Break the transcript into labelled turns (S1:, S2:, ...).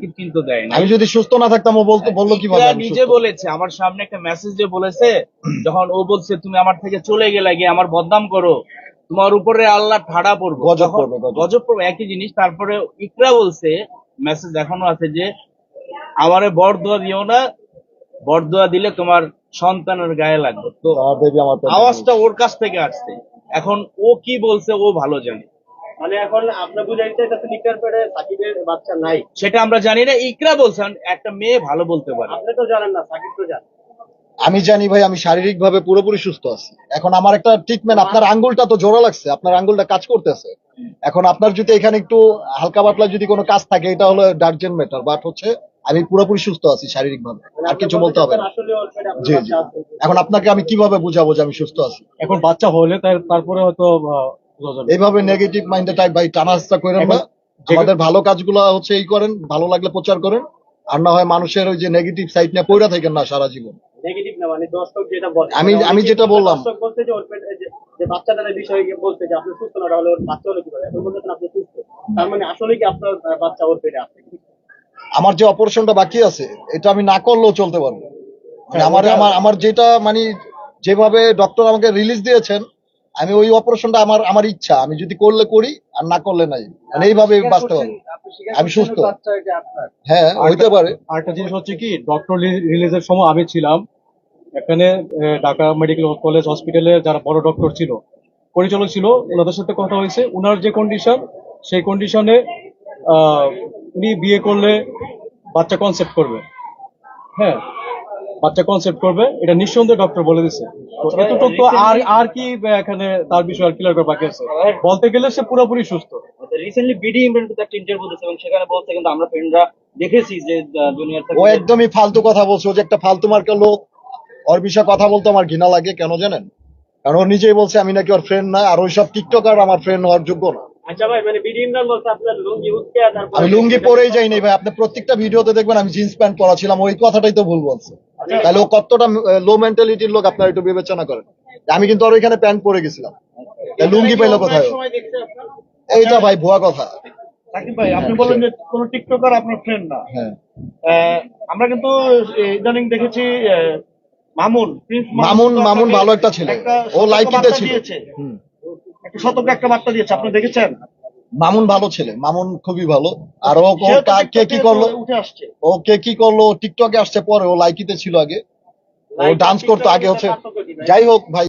S1: সাকিব কিন্তু দেয় না।
S2: আমি যদি সুস্থ না থাকতাম ও বললো কিভাবে আমি
S1: নিজে
S2: সুস্থ?
S1: বলেছে, আমার সামনে একটা মেসেজ দিয়ে বলেছে, যখন ও বলছে তুমি আমার থেকে চলে গেলে, গিয়ে আমার বদনাম করো, তোমার উপরে আল্লাহ ঠাড়া পড়বো,
S2: গজব
S1: তখন
S2: করবে, গজব।
S1: গজব পড়বে, একই জিনিস। তারপরে ইকরা বলছে, মেসেজ এখনো আছে যে আমারে বরদোয়া দিও না, বরদোয়া দিলে তোমার সন্তানের গায়ে লাগবে। তো
S2: আমার বেবি আমার পেটে
S1: আওয়াজটা
S2: নেই।
S1: ওর কাছ থেকে আসছে। এখন ও কি বলছে ও ভালো জানে,
S3: মানে এখন আপনার বুঝাইতে চাইতেছেন ইকরার পেটে সাকিবের বাচ্চা নাই,
S1: সেটা আমরা জানি না। ইকরা বলছেন একটা মেয়ে ভালো বলতে পারে।
S3: আপনি তো জানেন না, সাকিব তো জানেন।
S2: আমি জানি ভাই, আমি শারীরিক ভাবে পুরোপুরি সুস্থ আছি। এখন আমার একটা ট্রিটমেন্ট, আপনার আঙ্গুলটা তো জোড়া লাগছে, আপনার আঙ্গুলটা কাজ করতেছে। এখন আপনার যদি এখানে একটু হালকা পাতলা যদি কোনো কাজ থাকে, এটা হলো ডার্জেন্ট ম্যাটার, বাট হচ্ছে আমি পুরোপুরি সুস্থ আছি শারীরিক ভাবে, আর কিছু বলতে হবে না।
S3: আসলে ওর পেটে আপনার
S2: জি জি।
S3: বাচ্চা আছে।
S2: এখন আপনাকে আমি কিভাবে বুঝাবো যে আমি সুস্থ আছি?
S4: এখন বাচ্চা হলে তারপরে হয়তো বোঝা যাবে।
S2: এইভাবে নেগেটিভ মাইন্ডে টাইপ ভাই টানা হাসটা করেন না। আমাদের ভালো কাজগুলো হচ্ছে এই করেন, ভালো লাগলে প্রচার করেন, আর না হয় মানুষের ওই যে নেগেটিভ সাইড নিয়ে পড়ে থাকেন না সারা জীবন।
S3: নেগেটিভ না, মানে দর্শক যেটা বলে,
S2: আমি যেটা বললাম,
S3: দর্শক বলতে যে ওর পেটে যে বাচ্চাটার বিষয়ে বলতে যে আপনি সুস্থ না, তাহলে ওর বাচ্চা হলে কি করে, এখন বলতেছেন আপনি সুস্থ, তার মানে আসলে কি আপনার বাচ্চা ওর পেটে আছে?
S2: আমার যে অপারেশনটা বাকি আছে এটা আমি না করলেও চলতে পারবো। মানে আমার আমার আমার যেটা মানে যেভাবে ডক্টর আমাকে রিলিজ দিয়েছেন, আমি ওই অপারেশনটা আমার আমার ইচ্ছা, আমি যদি করলে করি আর না করলে নাই, মানে এইভাবে বাঁচতে পারবো। আমি সুস্থ।
S3: বাচ্চা এটা আপনার?
S2: হ্যাঁ হইতে পারে।
S4: আরেকটা জিনিস হচ্ছে কি, ডক্টর রিলিজের সময় আমি ছিলাম এখানে, ঢাকা মেডিকেল কলেজ হসপিটালে যারা বড় ডক্টর ছিল, পরিচালক ছিল, ওনাদের সাথে কথা হয়েছে। ওনার যে কন্ডিশন, সেই কন্ডিশনে উনি বিয়ে করলে বাচ্চা কনসেপ্ট করবে। হ্যাঁ, বাচ্চা কনসেপ্ট করবে, এটা নিঃসন্দেহে ডক্টর বলে দিচ্ছে। তো এতটুকু তো আর আর কি এখানে তার বিষয়ে আর ক্লিয়ার করে বাকি আছে? বলতে গেলে সে পুরোপুরি সুস্থ।
S3: রিসেন্টলি বিডি ইমরান কিন্তু একটা ইন্টারভিউ দিয়েছে এবং সেখানে বলছে কিন্তু আমরা ফ্রেন্ডরা দেখেছি যে জুনিয়র
S2: ও একদমই ফালতু কথা বলছে, ও যে একটা ফালতু মার্কা লোক। ওর বিষয়ে কথা বলতে আমার ঘৃণা লাগে, কেন জানেন? কারণ ও নিজেই বলছে আমি নাকি ওর ফ্রেন্ড না, আর ওইসব টিকটকার আমার ফ্রেন্ড হওয়ার যোগ্য না।
S3: আচ্ছা ভাই, মানে বিডি ইমরান বলছে আপনার লুঙ্গি উঠকে
S2: আমি লুঙ্গি পরেই যাই নাই ভাই, আপনি প্রত্যেকটা ভিডিওতে দেখবেন আমি জিন্স প্যান্ট পরা ছিলাম, ওই কথাটাই তো ভুল বলছে। তাহলে ও কতটা লো মেন্টালিটির লোক আপনারা একটু বিবেচনা করেন। আমি কিন্তু আর ওইখানে প্যান্ট পরে গেছিলাম, লুঙ্গি পাইলো কোথায় ও? এইটা ভাই ভুয়া কথা।
S5: সাকিব ভাই, আপনি বলেন যে কোন টিকটকার আপনার ফ্রেন্ড না।
S2: হ্যাঁ,
S5: আমরা কিন্তু ইদানিং দেখেছি মামুন, প্রিন্স
S2: মামুন ভালো একটা ছেলে, ও লাইকিতে ছিল। হুম।
S5: একটা সতর্ক একটা বার্তা দিয়েছে, আপনি দেখেছেন?
S2: মামুন ভালো ছেলে, মামুন খুবই ভালো। আর ও
S5: সেও তো
S2: কে
S5: TikTok
S2: কি
S5: থেকে
S2: করলো,
S5: উঠে আসছে।
S2: ও কে কি করলো টিকটকে আসছে পরে, ও লাইকিতে ছিল আগে, ও ডান্স করতো আগে হচ্ছে। যাই হোক ভাই।